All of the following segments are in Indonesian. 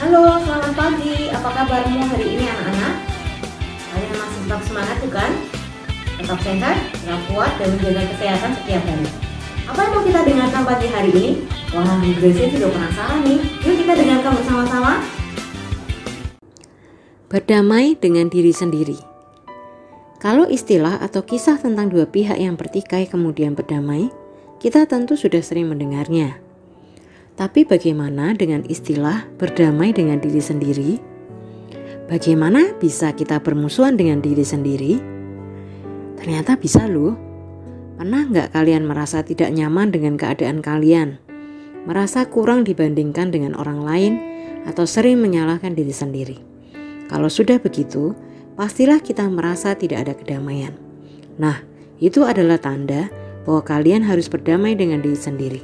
Halo, selamat pagi. Apa kabarmu hari ini anak-anak? Kalian masih tetap semangat bukan? Tetap sehat, tetap kuat, dan menjaga kesehatan setiap hari. Apa yang mau kita dengarkan pagi hari ini? Wah, Gracie juga penasaran nih. Yuk kita dengarkan bersama-sama. Berdamai dengan diri sendiri. Kalau istilah atau kisah tentang dua pihak yang bertikai kemudian berdamai, kita tentu sudah sering mendengarnya. Tapi bagaimana dengan istilah berdamai dengan diri sendiri? Bagaimana bisa kita bermusuhan dengan diri sendiri? Ternyata bisa loh. Pernah nggak kalian merasa tidak nyaman dengan keadaan kalian? Merasa kurang dibandingkan dengan orang lain atau sering menyalahkan diri sendiri? Kalau sudah begitu, pastilah kita merasa tidak ada kedamaian. Nah, itu adalah tanda bahwa kalian harus berdamai dengan diri sendiri.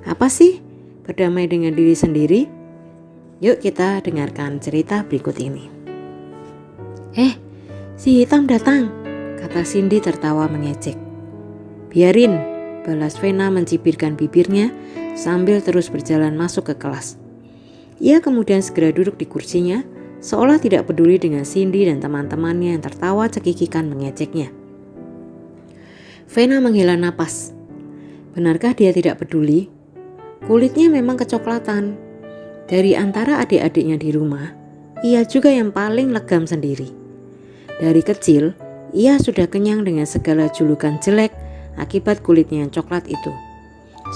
Apa sih berdamai dengan diri sendiri? Yuk kita dengarkan cerita berikut ini. Si hitam datang, kata Cindy tertawa mengejek. Biarin, balas Vena mencibirkan bibirnya sambil terus berjalan masuk ke kelas. Ia kemudian segera duduk di kursinya, seolah tidak peduli dengan Cindy dan teman-temannya yang tertawa cekikikan mengejeknya. Vena menghela napas. Benarkah dia tidak peduli? Kulitnya memang kecoklatan. Dari antara adik-adiknya di rumah, ia juga yang paling legam sendiri. Dari kecil, ia sudah kenyang dengan segala julukan jelek akibat kulitnya yang coklat itu.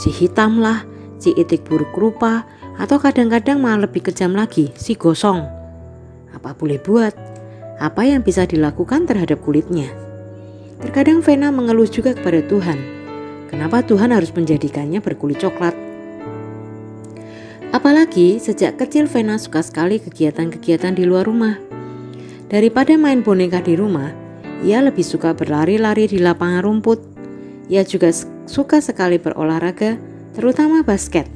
Si hitam lah, si itik buruk rupa, atau kadang-kadang malah lebih kejam lagi, si gosong. Apa boleh buat? Apa yang bisa dilakukan terhadap kulitnya? Terkadang Vena mengeluh juga kepada Tuhan. Kenapa Tuhan harus menjadikannya berkulit coklat? Apalagi sejak kecil Vena suka sekali kegiatan-kegiatan di luar rumah. Daripada main boneka di rumah, ia lebih suka berlari-lari di lapangan rumput. Ia juga suka sekali berolahraga, terutama basket.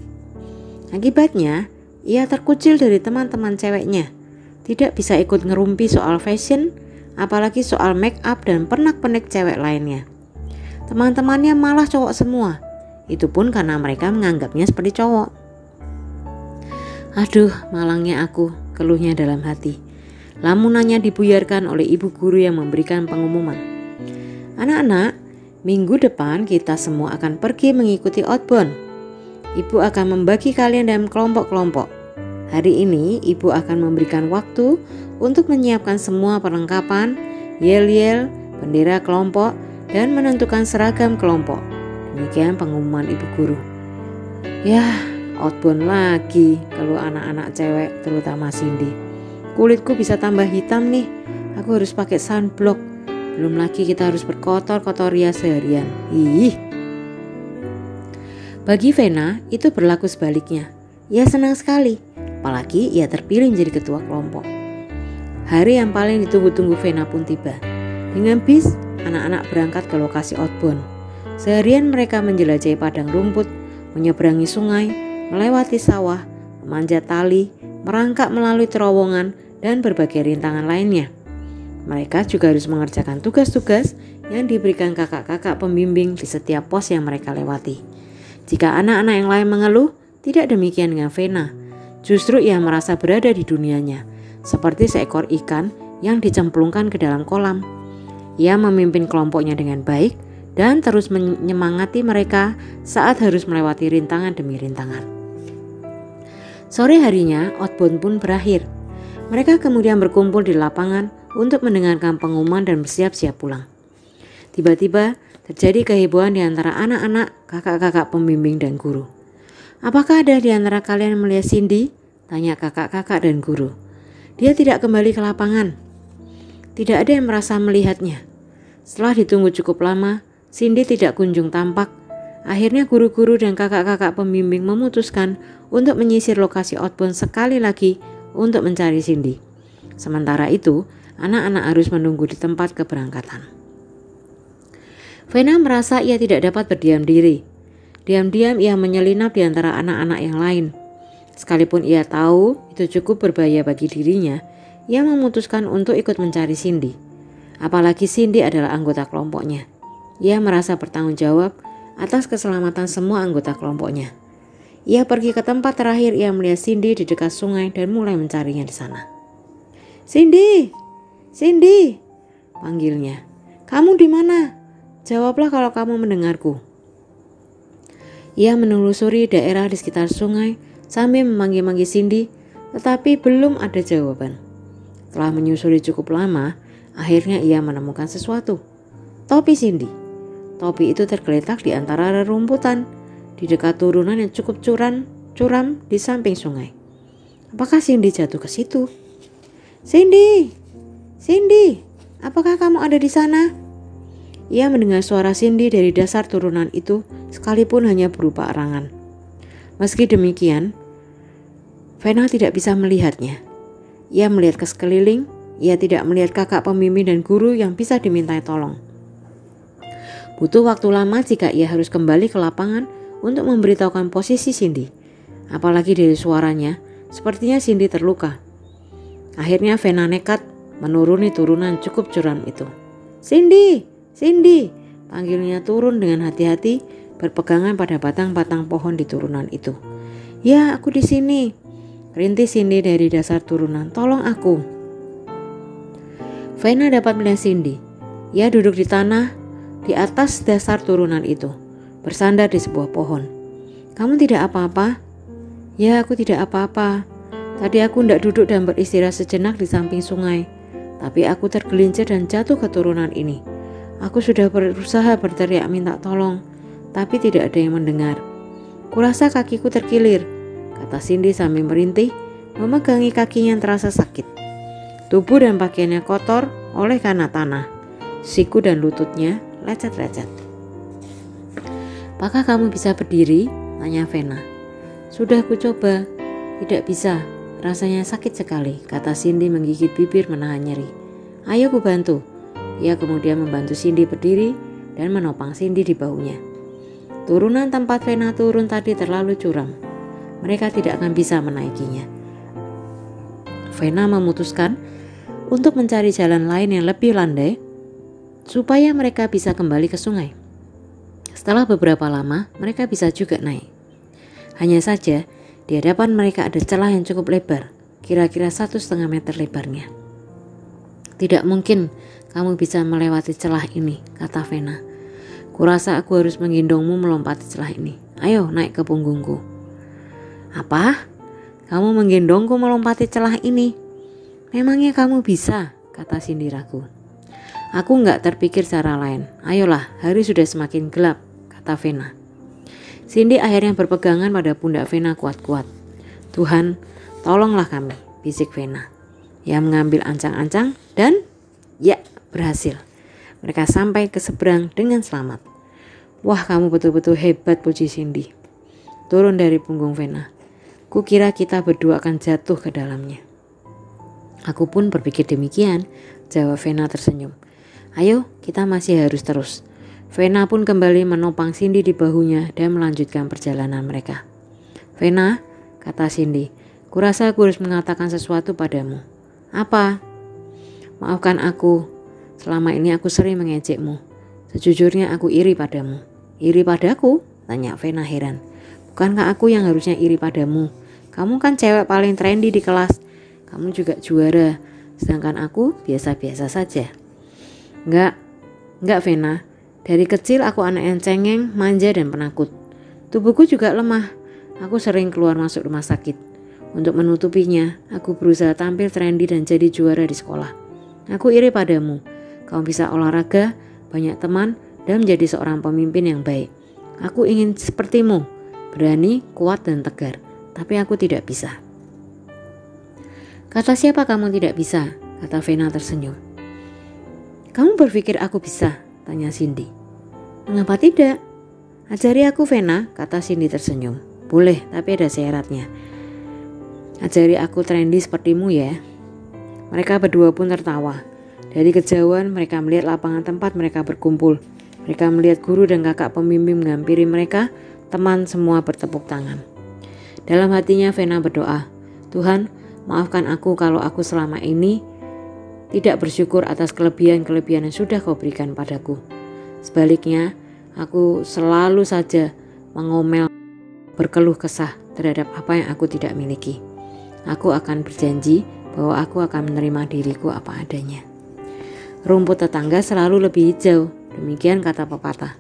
Akibatnya, ia terkucil dari teman-teman ceweknya. Tidak bisa ikut ngerumpi soal fashion, apalagi soal make up dan pernak-pernik cewek lainnya. Teman-temannya malah cowok semua. Itu pun karena mereka menganggapnya seperti cowok. Aduh, malangnya aku, keluhnya dalam hati. Lamunannya dibuyarkan oleh ibu guru yang memberikan pengumuman. Anak-anak, minggu depan kita semua akan pergi mengikuti outbound. Ibu akan membagi kalian dalam kelompok-kelompok. Hari ini ibu akan memberikan waktu untuk menyiapkan semua perlengkapan, yel-yel, bendera kelompok, dan menentukan seragam kelompok. Demikian pengumuman ibu guru. Outbound lagi, kalau anak-anak cewek terutama Cindy. Kulitku bisa tambah hitam nih, aku harus pakai sunblock. Belum lagi kita harus berkotor-kotor rias seharian. Bagi Vena itu berlaku sebaliknya. Ia senang sekali, apalagi ia terpilih menjadi ketua kelompok. Hari yang paling ditunggu-tunggu Vena pun tiba. Dengan bis, anak-anak berangkat ke lokasi outbound. Seharian mereka menjelajahi padang rumput, menyeberangi sungai, melewati sawah, memanjat tali, merangkak melalui terowongan, dan berbagai rintangan lainnya. Mereka juga harus mengerjakan tugas-tugas yang diberikan kakak-kakak pembimbing di setiap pos yang mereka lewati. Jika anak-anak yang lain mengeluh, tidak demikian dengan Vena. Justru ia merasa berada di dunianya, seperti seekor ikan yang dicemplungkan ke dalam kolam. Ia memimpin kelompoknya dengan baik dan terus menyemangati mereka saat harus melewati rintangan demi rintangan. Sore harinya, outbound pun berakhir. Mereka kemudian berkumpul di lapangan untuk mendengarkan pengumuman dan bersiap-siap pulang. Tiba-tiba terjadi kehebohan di antara anak-anak, kakak-kakak pembimbing dan guru. Apakah ada di antara kalian yang melihat Cindy? Tanya kakak-kakak dan guru. Dia tidak kembali ke lapangan. Tidak ada yang merasa melihatnya. Setelah ditunggu cukup lama, Cindy tidak kunjung tampak. Akhirnya guru-guru dan kakak-kakak pembimbing memutuskan untuk menyisir lokasi outbound sekali lagi untuk mencari Cindy. Sementara itu, anak-anak harus menunggu di tempat keberangkatan. Vena merasa ia tidak dapat berdiam diri. Diam-diam ia menyelinap di antara anak-anak yang lain. Sekalipun ia tahu itu cukup berbahaya bagi dirinya, ia memutuskan untuk ikut mencari Cindy. Apalagi Cindy adalah anggota kelompoknya. Ia merasa bertanggung jawab atas keselamatan semua anggota kelompoknya. Ia pergi ke tempat terakhir ia melihat Cindy di dekat sungai dan mulai mencarinya di sana. "Cindy, Cindy," panggilnya. "Kamu di mana? Jawablah kalau kamu mendengarku." Ia menelusuri daerah di sekitar sungai sambil memanggil-manggil Cindy, tetapi belum ada jawaban. Setelah menyusuri cukup lama, akhirnya ia menemukan sesuatu. Topi Cindy. Topi itu tergeletak di antara rerumputan di dekat turunan yang cukup curam di samping sungai. Apakah Cindy jatuh ke situ? "Cindy, Cindy, apakah kamu ada di sana?" Ia mendengar suara Cindy dari dasar turunan itu, sekalipun hanya berupa erangan. Meski demikian, Vena tidak bisa melihatnya. Ia melihat ke sekeliling, ia tidak melihat kakak pembimbing dan guru yang bisa dimintai tolong. Butuh waktu lama jika ia harus kembali ke lapangan untuk memberitahukan posisi Cindy. Apalagi dari suaranya, sepertinya Cindy terluka. Akhirnya Vena nekat menuruni turunan cukup curam itu. "Cindy, Cindy," panggilnya turun dengan hati-hati, berpegangan pada batang-batang pohon di turunan itu. "Ya, aku di sini," rintih Cindy dari dasar turunan. "Tolong aku." Vena dapat melihat Cindy. Ia duduk di tanah di atas dasar turunan itu, bersandar di sebuah pohon. "Kamu tidak apa-apa?" "Ya, aku tidak apa-apa. Tadi aku tidak duduk dan beristirahat sejenak di samping sungai. Tapi aku tergelincir dan jatuh ke turunan ini. Aku sudah berusaha berteriak minta tolong, tapi tidak ada yang mendengar. Kurasa kakiku terkilir," kata Cindy sambil merintih, memegangi kakinya yang terasa sakit. Tubuh dan pakaiannya kotor oleh karena tanah. Siku dan lututnya lecet-lecet. "Apakah kamu bisa berdiri?" tanya Vena. "Sudah ku coba, tidak bisa. Rasanya sakit sekali," kata Cindy menggigit bibir menahan nyeri. "Ayo ku bantu." Ia kemudian membantu Cindy berdiri dan menopang Cindy di bahunya. Turunan tempat Vena turun tadi terlalu curam. Mereka tidak akan bisa menaikinya. Vena memutuskan untuk mencari jalan lain yang lebih landai supaya mereka bisa kembali ke sungai. Setelah beberapa lama, mereka bisa juga naik. Hanya saja, di hadapan mereka ada celah yang cukup lebar, kira-kira 1,5 meter lebarnya. "Tidak mungkin kamu bisa melewati celah ini," kata Vena. "Kurasa aku harus menggendongmu melompati celah ini. Ayo naik ke punggungku." "Apa? Kamu menggendongku melompati celah ini? Memangnya kamu bisa?" kata Cindy ragu. "Aku nggak terpikir cara lain. Ayolah, hari sudah semakin gelap," kata Vena. Cindy akhirnya berpegangan pada pundak Vena kuat-kuat. "Tuhan, tolonglah kami," bisik Vena. Ia mengambil ancang-ancang dan ya, berhasil. Mereka sampai ke seberang dengan selamat. "Wah, kamu betul-betul hebat," puji Cindy. Turun dari punggung Vena. "Kukira kita berdua akan jatuh ke dalamnya." "Aku pun berpikir demikian," jawab Vena tersenyum. "Ayo, kita masih harus terus." Vena pun kembali menopang Cindy di bahunya dan melanjutkan perjalanan mereka. "Vena," kata Cindy, "kurasa aku harus mengatakan sesuatu padamu." "Apa?" "Maafkan aku. Selama ini aku sering mengejekmu. Sejujurnya aku iri padamu." "Iri padaku?" tanya Vena heran. "Bukankah aku yang harusnya iri padamu? Kamu kan cewek paling trendy di kelas. Kamu juga juara. Sedangkan aku biasa-biasa saja." Enggak Vena. Dari kecil aku anak yang cengeng, manja dan penakut. Tubuhku juga lemah. Aku sering keluar masuk rumah sakit. Untuk menutupinya, aku berusaha tampil trendy dan jadi juara di sekolah. Aku iri padamu. Kamu bisa olahraga, banyak teman, dan menjadi seorang pemimpin yang baik. Aku ingin sepertimu, berani, kuat, dan tegar. Tapi aku tidak bisa." "Kata siapa kamu tidak bisa?" kata Vena tersenyum. "Kamu berpikir aku bisa?" tanya Cindy. "Mengapa tidak? Ajari aku Vena," kata Cindy tersenyum. "Boleh, tapi ada syaratnya. Ajari aku trendy sepertimu ya." Mereka berdua pun tertawa. Dari kejauhan mereka melihat lapangan tempat mereka berkumpul. Mereka melihat guru dan kakak pembimbing menghampiri mereka, teman semua bertepuk tangan. Dalam hatinya Vena berdoa, "Tuhan, maafkan aku kalau aku selama ini tidak bersyukur atas kelebihan-kelebihan yang sudah Kau berikan padaku. Sebaliknya, aku selalu saja mengomel berkeluh kesah terhadap apa yang aku tidak miliki. Aku akan berjanji bahwa aku akan menerima diriku apa adanya. Rumput tetangga selalu lebih hijau, demikian kata pepatah.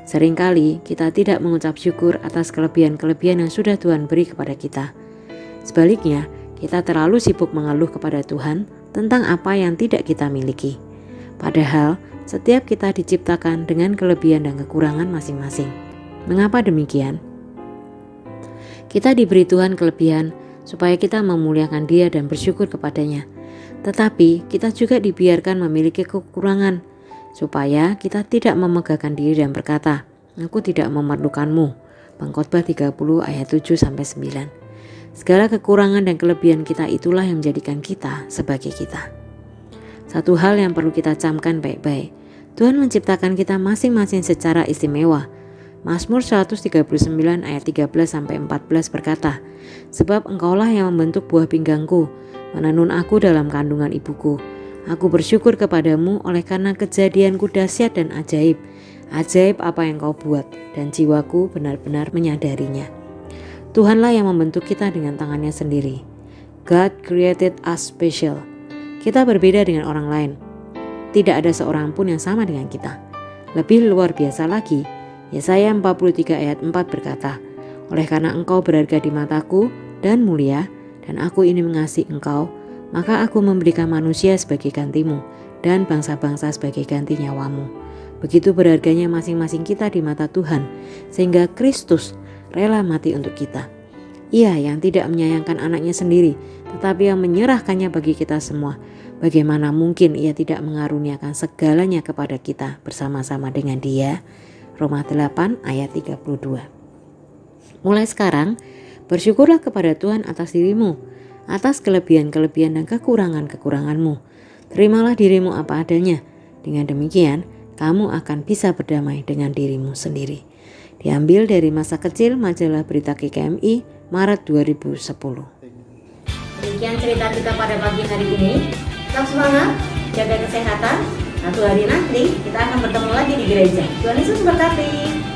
Seringkali kita tidak mengucap syukur atas kelebihan-kelebihan yang sudah Tuhan beri kepada kita. Sebaliknya, kita terlalu sibuk mengeluh kepada Tuhan tentang apa yang tidak kita miliki. Padahal, setiap kita diciptakan dengan kelebihan dan kekurangan masing-masing. Mengapa demikian? Kita diberi Tuhan kelebihan supaya kita memuliakan Dia dan bersyukur kepadanya. Tetapi kita juga dibiarkan memiliki kekurangan supaya kita tidak memegahkan diri dan berkata, "Aku tidak memerlukanmu." Pengkhotbah 30 ayat 7-9. Segala kekurangan dan kelebihan kita itulah yang menjadikan kita sebagai kita. Satu hal yang perlu kita camkan baik-baik, Tuhan menciptakan kita masing-masing secara istimewa. Mazmur 139 ayat 13-14 berkata, "Sebab Engkaulah yang membentuk buah pinggangku, menenun aku dalam kandungan ibuku. Aku bersyukur kepadamu oleh karena kejadianku dahsyat dan ajaib. Ajaib apa yang kau buat, dan jiwaku benar-benar menyadarinya." Tuhanlah yang membentuk kita dengan tangannya sendiri. God created us special. Kita berbeda dengan orang lain. Tidak ada seorang pun yang sama dengan kita. Lebih luar biasa lagi, Yesaya 43 ayat 4 berkata, "Oleh karena engkau berharga di mataku dan mulia, dan aku ini mengasihi engkau, maka aku memberikan manusia sebagai gantimu, dan bangsa-bangsa sebagai ganti nyawamu." Begitu berharganya masing-masing kita di mata Tuhan, sehingga Kristus rela mati untuk kita. Ia yang tidak menyayangkan anaknya sendiri, tetapi yang menyerahkannya bagi kita semua. Bagaimana mungkin ia tidak mengaruniakan segalanya kepada kita bersama-sama dengan Dia? Roma 8 ayat 32. Mulai sekarang, bersyukurlah kepada Tuhan atas dirimu, atas kelebihan-kelebihan dan kekurangan-kekuranganmu. Terimalah dirimu apa adanya. Dengan demikian, kamu akan bisa berdamai dengan dirimu sendiri. Diambil dari Masa Kecil Majalah Berita GKMI, Maret 2010. Demikian cerita kita pada pagi hari ini. Tetap semangat, jaga kesehatan. Satu hari nanti kita akan bertemu lagi di gereja. Tuhan Yesus memberkati.